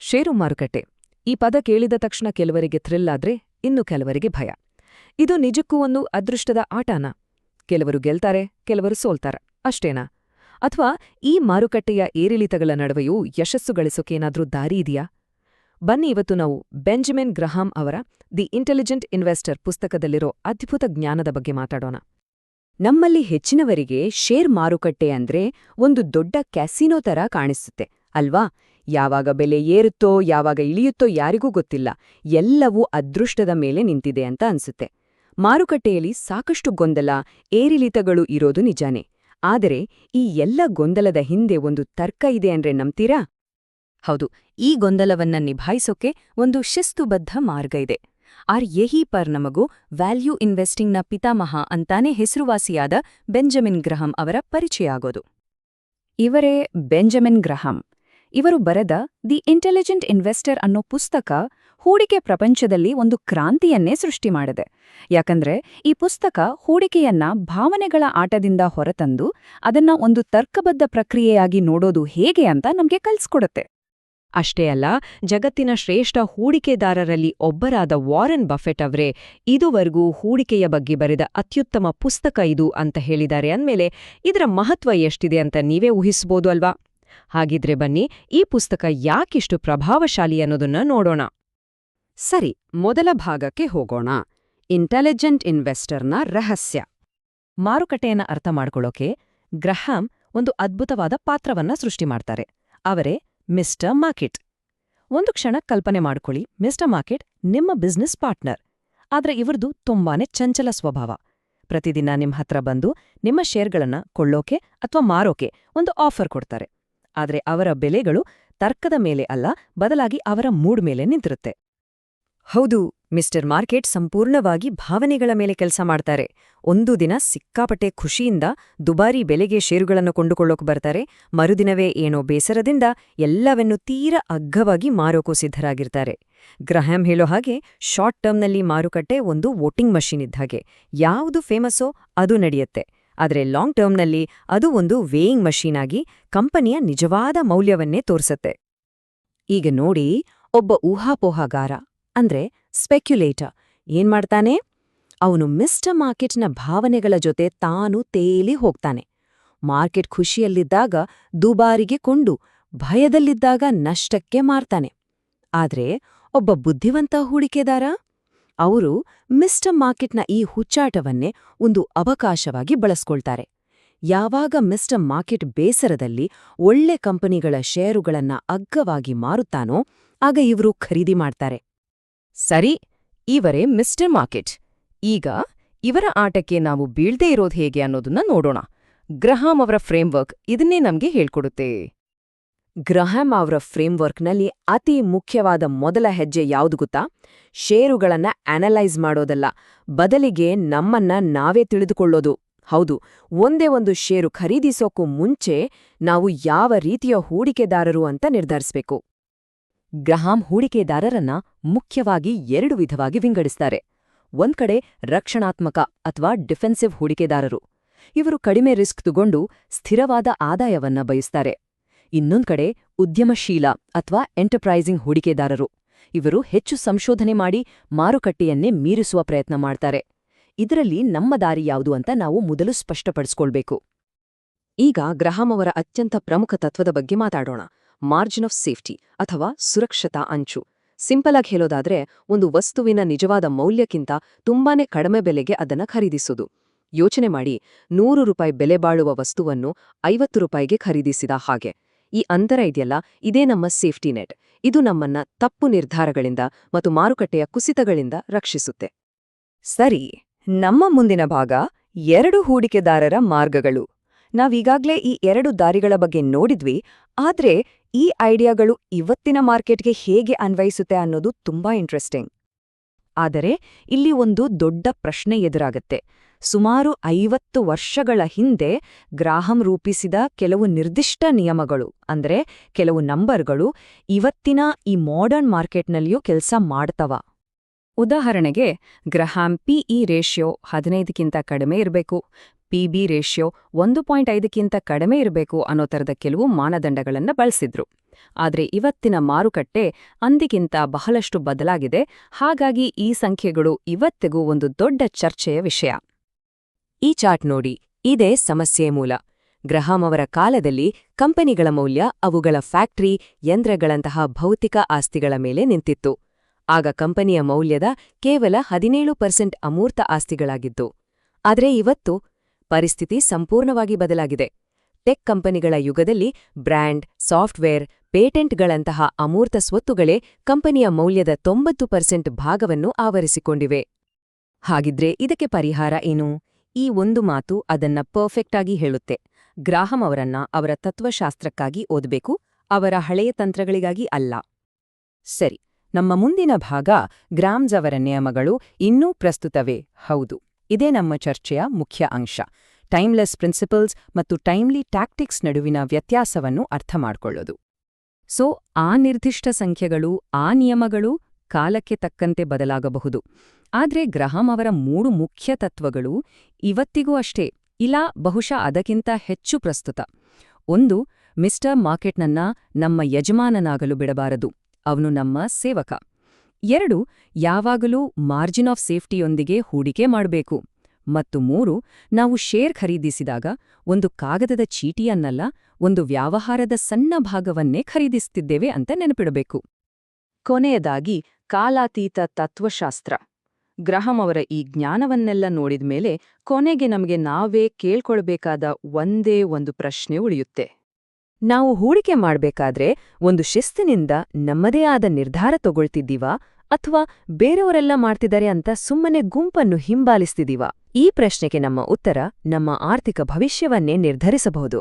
ಷೇರು ಮಾರುಕಟ್ಟೆ. ಈ ಪದ ಕೇಳಿದ ತಕ್ಷಣ ಕೆಲವರಿಗೆ ಥ್ರಿಲ್ ಆದ್ರೆ ಇನ್ನು ಕೆಲವರಿಗೆ ಭಯ. ಇದು ನಿಜಕ್ಕೂ ಒಂದು ಅದೃಷ್ಟದ ಆಟನಾ? ಕೆಲವರು ಗೆಲ್ತಾರೆ, ಕೆಲವರು ಸೋಲ್ತಾರ, ಅಷ್ಟೇನಾ? ಅಥವಾ ಈ ಮಾರುಕಟ್ಟೆಯ ಏರಿಳಿತಗಳ ನಡುವೆಯೂ ಯಶಸ್ಸು ಗಳಿಸೋಕೇನಾದ್ರೂ ದಾರಿ ಇದೆಯಾ? ಬನ್ನಿ ಇವತ್ತು ನಾವು ಬೆಂಜಮಿನ್ ಗ್ರಹಾಂ ಅವರ ದಿ ಇಂಟೆಲಿಜೆಂಟ್ ಇನ್ವೆಸ್ಟರ್ ಪುಸ್ತಕದಲ್ಲಿರೋ ಅದ್ಭುತ ಜ್ಞಾನದ ಬಗ್ಗೆ ಮಾತಾಡೋಣ. ನಮ್ಮಲ್ಲಿ ಹೆಚ್ಚಿನವರಿಗೆ ಷೇರ್ ಮಾರುಕಟ್ಟೆ ಅಂದ್ರೆ ಒಂದು ದೊಡ್ಡ ಕ್ಯಾಸಿನೋ ತರ ಕಾಣಿಸುತ್ತೆ ಅಲ್ವಾ? ಯಾವಾಗ ಬೆಲೆ ಏರುತ್ತೋ ಯಾವಾಗ ಇಳಿಯುತ್ತೋ ಯಾರಿಗೂ ಗೊತ್ತಿಲ್ಲ, ಎಲ್ಲವೂ ಅದೃಷ್ಟದ ಮೇಲೆ ನಿಂತಿದೆ ಅಂತ ಅನ್ಸುತ್ತೆ. ಮಾರುಕಟ್ಟೆಯಲ್ಲಿ ಸಾಕಷ್ಟು ಗೊಂದಲ, ಏರಿಳಿತಗಳು ಇರೋದು ನಿಜಾನೇ. ಆದರೆ ಈ ಎಲ್ಲ ಗೊಂದಲದ ಹಿಂದೆ ಒಂದು ತರ್ಕ ಇದೆ ಅಂದ್ರೆ ನಂಬ್ತೀರಾ? ಹೌದು, ಈ ಗೊಂದಲವನ್ನ ನಿಭಾಯಿಸೋಕೆ ಒಂದು ಶಿಸ್ತುಬದ್ಧ ಮಾರ್ಗ ಇದೆ. ಯಹಿ ಪರ್ ನಮಗೂ ವ್ಯಾಲ್ಯೂ ಇನ್ವೆಸ್ಟಿಂಗ್ನ ಪಿತಾಮಹ ಅಂತಾನೆ ಹೆಸರುವಾಸಿಯಾದ ಬೆಂಜಮಿನ್ ಗ್ರಹಾಂ ಅವರ ಪರಿಚಯ ಆಗೋದು. ಇವರೇ ಬೆಂಜಮಿನ್ ಗ್ರಹಾಂ. ಇವರು ಬರೆದ ದಿ ಇಂಟೆಲಿಜೆಂಟ್ ಇನ್ವೆಸ್ಟರ್ ಅನ್ನೋ ಪುಸ್ತಕ ಹೂಡಿಕೆ ಪ್ರಪಂಚದಲ್ಲಿ ಒಂದು ಕ್ರಾಂತಿಯನ್ನೇ ಸೃಷ್ಟಿ ಮಾಡಿದೆ. ಯಾಕಂದ್ರೆ ಈ ಪುಸ್ತಕ ಹೂಡಿಕೆಯನ್ನ ಭಾವನೆಗಳ ಆಟದಿಂದ ಹೊರತಂದು ಅದನ್ನ ಒಂದು ತರ್ಕಬದ್ಧ ಪ್ರಕ್ರಿಯೆಯಾಗಿ ನೋಡೋದು ಹೇಗೆ ಅಂತ ನಮ್ಗೆ ಕಲಿಸ್ಕೊಡುತ್ತೆ. ಅಷ್ಟೇ ಅಲ್ಲ, ಜಗತ್ತಿನ ಶ್ರೇಷ್ಠ ಹೂಡಿಕೆದಾರರಲ್ಲಿ ಒಬ್ಬರಾದ ವಾರನ್ ಬಫೆಟ್ ಅವರೇ ಇದುವರೆಗೂ ಹೂಡಿಕೆಯ ಬಗ್ಗೆ ಬರೆದ ಅತ್ಯುತ್ತಮ ಪುಸ್ತಕ ಇದು ಅಂತ ಹೇಳಿದ್ದಾರೆ ಅಂದ್ಮೇಲೆ ಇದರ ಮಹತ್ವ ಎಷ್ಟಿದೆ ಅಂತ ನೀವೇ ಊಹಿಸ್ಬೋದು ಅಲ್ವಾ? ಹಾಗಿದ್ರೆ ಬನ್ನಿ, ಈ ಪುಸ್ತಕ ಯಾಕಿಷ್ಟು ಪ್ರಭಾವಶಾಲಿ ಅನ್ನೋದನ್ನ ನೋಡೋಣ. ಸರಿ, ಮೊದಲ ಭಾಗಕ್ಕೆ ಹೋಗೋಣ. ಇಂಟೆಲಿಜೆಂಟ್ ಇನ್ವೆಸ್ಟರ್ನ ರಹಸ್ಯ. ಮಾರುಕಟ್ಟೆಯನ್ನ ಅರ್ಥ ಮಾಡ್ಕೊಳ್ಳೋಕೆ ಗ್ರಹಾಂ ಒಂದು ಅದ್ಭುತವಾದ ಪಾತ್ರವನ್ನ ಸೃಷ್ಟಿ ಮಾಡ್ತಾರೆ. ಅವರೇ ಮಿಸ್ಟರ್ ಮಾರ್ಕೆಟ್. ಒಂದು ಕ್ಷಣ ಕಲ್ಪನೆ ಮಾಡ್ಕೊಳ್ಳಿ, ಮಿಸ್ಟರ್ ಮಾರ್ಕೆಟ್ ನಿಮ್ಮ ಬಿಸ್ನೆಸ್ ಪಾರ್ಟ್ನರ್. ಆದ್ರೆ ಇವ್ರದು ತುಂಬಾನೇ ಚಂಚಲ ಸ್ವಭಾವ. ಪ್ರತಿದಿನ ನಿಮ್ ಹತ್ರ ಬಂದು ನಿಮ್ಮ ಶೇರ್ಗಳನ್ನ ಕೊಳ್ಳೋಕೆ ಅಥವಾ ಮಾರೋಕೆ ಒಂದು ಆಫರ್ ಕೊಡ್ತಾರೆ. ಆದ್ರೆ ಅವರ ಬೆಲೆಗಳು ತರ್ಕದ ಮೇಲೆ ಅಲ್ಲ, ಬದಲಾಗಿ ಅವರ ಮೂಡ್ ಮೇಲೆ ನಿಂತಿರುತ್ತೆ. ಹೌದು, ಮಿಸ್ಟರ್ ಮಾರ್ಕೆಟ್ ಸಂಪೂರ್ಣವಾಗಿ ಭಾವನೆಗಳ ಮೇಲೆ ಕೆಲಸ ಮಾಡ್ತಾರೆ. ಒಂದು ದಿನ ಸಿಕ್ಕಾಪಟ್ಟೆ ಖುಷಿಯಿಂದ ದುಬಾರಿ ಬೆಲೆಗೆ ಷೇರುಗಳನ್ನು ಕೊಂಡುಕೊಳ್ಳೋಕೆ ಬರ್ತಾರೆ. ಮರುದಿನವೇ ಏನೋ ಬೇಸರದಿಂದ ಎಲ್ಲವನ್ನೂ ತೀರಾ ಅಗ್ಗವಾಗಿ ಮಾರೋಕೂ ಸಿದ್ಧರಾಗಿರ್ತಾರೆ. ಗ್ರಹಾಂ ಹೇಳೋ ಹಾಗೆ ಶಾರ್ಟ್ ಟರ್ಮ್ನಲ್ಲಿ ಮಾರುಕಟ್ಟೆ ಒಂದು ವೋಟಿಂಗ್ ಮಷೀನ್ ಇದ್ದ ಹಾಗೆ. ಯಾವುದು ಫೇಮಸ್ಸೋ ಅದು ನಡೆಯುತ್ತೆ. ಆದರೆ ಲಾಂಗ್ ಟರ್ಮ್ನಲ್ಲಿ ಅದು ಒಂದು ವೇಯಿಂಗ್ ಮಷೀನ್ ಆಗಿ ಕಂಪನಿಯ ನಿಜವಾದ ಮೌಲ್ಯವನ್ನೇ ತೋರಿಸತ್ತೆ. ಈಗ ನೋಡಿ, ಒಬ್ಬ ಊಹಾಪೋಹಗಾರ ಅಂದ್ರೆ ಸ್ಪೆಕ್ಯುಲೇಟರ್ ಏನ್ಮಾಡ್ತಾನೆ? ಅವನು ಮಿಸ್ಟರ್ ಮಾರ್ಕೆಟ್ನ ಭಾವನೆಗಳ ಜೊತೆ ತಾನು ತೇಲಿ ಹೋಗ್ತಾನೆ. ಮಾರ್ಕೆಟ್ ಖುಷಿಯಲ್ಲಿದ್ದಾಗ ದುಬಾರಿಗೆ ಕೊಂಡು, ಭಯದಲ್ಲಿದ್ದಾಗ ನಷ್ಟಕ್ಕೆ ಮಾರ್ತಾನೆ. ಆದ್ರೆ ಒಬ್ಬ ಬುದ್ಧಿವಂತ ಹೂಡಿಕೆದಾರ, ಅವರು ಮಿಸ್ಟರ್ ಮಾರ್ಕೆಟ್ನ ಈ ಹುಚ್ಚಾಟವನ್ನೇ ಒಂದು ಅವಕಾಶವಾಗಿ ಬಳಸ್ಕೊಳ್ತಾರೆ. ಯಾವಾಗ ಮಿಸ್ಟರ್ ಮಾರ್ಕೆಟ್ ಬೇಸರದಲ್ಲಿ ಒಳ್ಳೆ ಕಂಪನಿಗಳ ಷೇರುಗಳನ್ನ ಅಗ್ಗವಾಗಿ ಮಾರುತ್ತಾನೋ ಆಗ ಇವರು ಖರೀದಿ ಮಾಡ್ತಾರೆ. ಸರಿ, ಇವರೇ ಮಿಸ್ಟರ್ ಮಾರ್ಕೆಟ್. ಈಗ ಇವರ ಆಟಕ್ಕೆ ನಾವು ಬೀಳ್ದೇ ಇರೋದು ಹೇಗೆ ಅನ್ನೋದನ್ನ ನೋಡೋಣ. ಗ್ರಹಾಂ ಅವರ ಫ್ರೇಮ್ವರ್ಕ್ ಇದನ್ನೇ ನಮ್ಗೆ ಹೇಳ್ಕೊಡುತ್ತೆ. ಗ್ರಹಾಂ ಅವರ ಫ್ರೇಮ್ವರ್ಕ್ನಲ್ಲಿ ಅತಿ ಮುಖ್ಯವಾದ ಮೊದಲ ಹೆಜ್ಜೆ ಯಾವುದು ಗೊತ್ತಾ? ಷೇರುಗಳನ್ನ ಅನಲೈಸ್ ಮಾಡೋದಲ್ಲ, ಬದಲಿಗೆ ನಮ್ಮನ್ನ ನಾವೇ ತಿಳಿದುಕೊಳ್ಳೋದು. ಹೌದು, ಒಂದೇ ಒಂದು ಷೇರು ಖರೀದಿಸೋಕ್ಕೂ ಮುಂಚೆ ನಾವು ಯಾವ ರೀತಿಯ ಹೂಡಿಕೆದಾರರು ಅಂತ ನಿರ್ಧರಿಸಬೇಕು. ಗ್ರಹಾಂ ಹೂಡಿಕೆದಾರರನ್ನ ಮುಖ್ಯವಾಗಿ 2 ವಿಧವಾಗಿ ವಿಂಗಡಿಸ್ತಾರೆ. ಒಂದ್ಕಡೆ ರಕ್ಷಣಾತ್ಮಕ ಅಥವಾ ಡಿಫೆನ್ಸಿವ್ ಹೂಡಿಕೆದಾರರು. ಇವರು ಕಡಿಮೆ ರಿಸ್ಕ್ ತಗೊಂಡು ಸ್ಥಿರವಾದ ಆದಾಯವನ್ನ ಬಯಸ್ತಾರೆ. ಇನ್ನೊಂದ್ಕಡೆ ಉದ್ಯಮಶೀಲ ಅಥವಾ ಎಂಟರ್ಪ್ರೈಸಿಂಗ್ ಹೂಡಿಕೆದಾರರು. ಇವರು ಹೆಚ್ಚು ಸಂಶೋಧನೆ ಮಾಡಿ ಮಾರುಕಟ್ಟೆಯನ್ನೇ ಮೀರಿಸುವ ಪ್ರಯತ್ನ ಮಾಡ್ತಾರೆ. ಇದರಲ್ಲಿ ನಮ್ಮ ದಾರಿ ಯಾವುದು ಅಂತ ನಾವು ಮೊದಲು ಸ್ಪಷ್ಟಪಡಿಸ್ಕೊಳ್ಬೇಕು. ಈಗ ಗ್ರಹಾಂ ಅವರ ಅತ್ಯಂತ ಪ್ರಮುಖ ತತ್ವದ ಬಗ್ಗೆ ಮಾತಾಡೋಣ. ಮಾರ್ಜಿನ್ ಆಫ್ ಸೇಫ್ಟಿ ಅಥವಾ ಸುರಕ್ಷತಾ ಅಂಚು. ಸಿಂಪಲ್ ಆಗಿ ಹೇಳೋದಾದ್ರೆ, ಒಂದು ವಸ್ತುವಿನ ನಿಜವಾದ ಮೌಲ್ಯಕ್ಕಿಂತ ತುಂಬಾನೇ ಕಡಿಮೆ ಬೆಲೆಗೆ ಅದನ್ನ ಖರೀದಿಸೋದು. ಯೋಚನೆ ಮಾಡಿ, 100 ರೂಪಾಯಿ ಬೆಲೆ ಬಾಳುವ ವಸ್ತುವನ್ನು 50 ರೂಪಾಯಿಗೆ ಖರೀದಿಸಿದ ಹಾಗೆ. ಈ ಅಂತರ ಇದೆಯಲ್ಲ, ಇದೇ ನಮ್ಮ ಸೇಫ್ಟಿ ನೆಟ್. ಇದು ನಮ್ಮನ್ನ ತಪ್ಪು ನಿರ್ಧಾರಗಳಿಂದ ಮತ್ತು ಮಾರುಕಟ್ಟೆಯ ಕುಸಿತಗಳಿಂದ ರಕ್ಷಿಸುತ್ತೆ. ಸರಿ, ನಮ್ಮ ಮುಂದಿನ ಭಾಗ 2 ಹೂಡಿಕೆದಾರರ ಮಾರ್ಗಗಳು. ನಾವೀಗಾಗ್ಲೇ ಈ 2 ದಾರಿಗಳ ಬಗ್ಗೆ ನೋಡಿದ್ವಿ, ಆದ್ರೆ ಈ ಐಡಿಯಾಗಳು ಇವತ್ತಿನ ಮಾರ್ಕೆಟ್ಗೆ ಹೇಗೆ ಅನ್ವಯಿಸುತ್ತೆ ಅನ್ನೋದು ತುಂಬಾ ಇಂಟ್ರೆಸ್ಟಿಂಗ್. ಆದರೆ ಇಲ್ಲಿ ಒಂದು ದೊಡ್ಡ ಪ್ರಶ್ನೆ ಎದುರಾಗತ್ತೆ. ಸುಮಾರು 50 ವರ್ಷಗಳ ಹಿಂದೆ ಗ್ರಹಾಂ ರೂಪಿಸಿದ ಕೆಲವು ನಿರ್ದಿಷ್ಟ ನಿಯಮಗಳು, ಅಂದ್ರೆ ಕೆಲವು ನಂಬರ್ಗಳು, ಇವತ್ತಿನ ಈ ಮಾಡರ್ನ್ ಮಾರ್ಕೆಟ್ನಲ್ಲಿಯೂ ಕೆಲಸ ಮಾಡ್ತವ. ಉದಾಹರಣೆಗೆ, ಗ್ರಹಾಂ ಪಿಇ ರೇಷಿಯೋ 15ಕ್ಕಿಂತ ಕಡಿಮೆ ಇರಬೇಕು, ಪಿಬಿ ರೇಷಿಯೋ 1.5ಕ್ಕಿಂತ ಕಡಿಮೆ ಇರಬೇಕು ಅನ್ನೋ ಥರದ ಕೆಲವು ಮಾನದಂಡಗಳನ್ನ ಬಳಸಿದ್ರು. ಆದ್ರೆ ಇವತ್ತಿನ ಮಾರುಕಟ್ಟೆ ಅಂದಿಗಿಂತ ಬಹಳಷ್ಟು ಬದಲಾಗಿದೆ, ಹಾಗಾಗಿ ಈ ಸಂಖ್ಯೆಗಳು ಇವತ್ತಿಗೂ ಒಂದು ದೊಡ್ಡ ಚರ್ಚೆಯ ವಿಷಯ. ಈ ಚಾರ್ಟ್ ನೋಡಿ, ಇದೇ ಸಮಸ್ಯೆಯ ಮೂಲ. ಗ್ರಹಾಂ ಅವರ ಕಾಲದಲ್ಲಿ ಕಂಪನಿಗಳ ಮೌಲ್ಯ ಅವುಗಳ ಫ್ಯಾಕ್ಟರಿ, ಯಂತ್ರಗಳಂತಹ ಭೌತಿಕ ಆಸ್ತಿಗಳ ಮೇಲೆ ನಿಂತಿತ್ತು. ಆಗ ಕಂಪನಿಯ ಮೌಲ್ಯದ ಕೇವಲ 17% ಅಮೂರ್ತ ಆಸ್ತಿಗಳಾಗಿತ್ತು. ಆದರೆ ಇವತ್ತು ಪರಿಸ್ಥಿತಿ ಸಂಪೂರ್ಣವಾಗಿ ಬದಲಾಗಿದೆ. ಟೆಕ್ ಕಂಪನಿಗಳ ಯುಗದಲ್ಲಿ ಬ್ರ್ಯಾಂಡ್, ಸಾಫ್ಟ್ವೇರ್, ಪೇಟೆಂಟ್ಗಳಂತಹ ಅಮೂರ್ತ ಸ್ವತ್ತುಗಳೇ ಕಂಪನಿಯ ಮೌಲ್ಯದ 90% ಭಾಗವನ್ನು ಆವರಿಸಿಕೊಂಡಿವೆ. ಹಾಗಿದ್ರೆ ಇದಕ್ಕೆ ಪರಿಹಾರ ಏನು? ಈ ಒಂದು ಮಾತು ಅದನ್ನ ಪರ್ಫೆಕ್ಟಾಗಿ ಹೇಳುತ್ತೆ. ಗ್ರಾಹಂ ಅವರನ್ನ ಅವರ ತತ್ವಶಾಸ್ತ್ರಕ್ಕಾಗಿ ಓದಬೇಕು, ಅವರ ಹಳೆಯ ತಂತ್ರಗಳಿಗಾಗಿ ಅಲ್ಲ. ಸರಿ, ನಮ್ಮ ಮುಂದಿನ ಭಾಗ ಗ್ರಾಮ್ಸ್ ಅವರ ನಿಯಮಗಳು ಇನ್ನೂ ಪ್ರಸ್ತುತವೇ. ಹೌದು, ಇದೇ ನಮ್ಮ ಚರ್ಚೆಯ ಮುಖ್ಯ ಅಂಶ. ಟೈಮ್ಲೆಸ್ ಪ್ರಿನ್ಸಿಪಲ್ಸ್ ಮತ್ತು ಟೈಮ್ಲಿ ಟ್ಯಾಕ್ಟಿಕ್ಸ್ ನಡುವಿನ ವ್ಯತ್ಯಾಸವನ್ನು ಅರ್ಥ ಮಾಡ್ಕೊಳ್ಳೋದು. ಸೊ ಆ ನಿರ್ದಿಷ್ಟ ಸಂಖ್ಯೆಗಳು, ಆ ನಿಯಮಗಳು ಕಾಲಕ್ಕೆ ತಕ್ಕಂತೆ ಬದಲಾಗಬಹುದು. ಆದ್ರೆ ಗ್ರಹಾಂ ಅವರ 3 ಮುಖ್ಯ ತತ್ವಗಳು ಇವತ್ತಿಗೂ ಅಷ್ಟೇ, ಇಲ್ಲ ಬಹುಶಃ ಅದಕ್ಕಿಂತ ಹೆಚ್ಚು ಪ್ರಸ್ತುತ. 1, ಮಿಸ್ಟರ್ ಮಾರ್ಕೆಟ್ನನ್ನ ನಮ್ಮ ಯಜಮಾನನಾಗಲು ಬಿಡಬಾರದು, ಅವನು ನಮ್ಮ ಸೇವಕ. 2, ಯಾವಾಗಲೂ ಮಾರ್ಜಿನ್ ಆಫ್ ಸೇಫ್ಟಿಯೊಂದಿಗೆ ಹೂಡಿಕೆ ಮಾಡಬೇಕು. ಮತ್ತು 3, ನಾವು ಶೇರ್ ಖರೀದಿಸಿದಾಗ ಒಂದು ಕಾಗದದ ಚೀಟಿಯನ್ನಲ್ಲ, ಒಂದು ವ್ಯವಹಾರದ ಸಣ್ಣ ಭಾಗವನ್ನೇ ಖರೀದಿಸುತ್ತಿದ್ದೇವೆ ಅಂತ ನೆನಪಿಡಬೇಕು. ಕೊನೆಯದಾಗಿ ಕಾಲಾತೀತ ತತ್ವಶಾಸ್ತ್ರ. ಗ್ರಹಾಂ ಅವರ ಈ ಜ್ಞಾನವನ್ನೆಲ್ಲ ನೋಡಿದ್ಮೇಲೆ ಕೊನೆಗೆ ನಮಗೆ ನಾವೇ ಕೇಳ್ಕೊಳ್ಬೇಕಾದ ಒಂದೇ ಒಂದು ಪ್ರಶ್ನೆ ಉಳಿಯುತ್ತೆ. ನಾವು ಹೂಡಿಕೆ ಮಾಡ್ಬೇಕಾದ್ರೆ ಒಂದು ಶಿಸ್ತಿನಿಂದ ನಮ್ಮದೇ ಆದ ನಿರ್ಧಾರ ತಗೊಳ್ತಿದ್ದೀವಾ ಅಥವಾ ಬೇರೆಯವರೆಲ್ಲ ಮಾಡ್ತಿದ್ದಾರೆ ಅಂತ ಸುಮ್ಮನೆ ಗುಂಪನ್ನು ಹಿಂಬಾಲಿಸ್ತಿದ್ದೀವಾ? ಈ ಪ್ರಶ್ನೆಗೆ ನಮ್ಮ ಉತ್ತರ ನಮ್ಮ ಆರ್ಥಿಕ ಭವಿಷ್ಯವನ್ನೇ ನಿರ್ಧರಿಸಬಹುದು.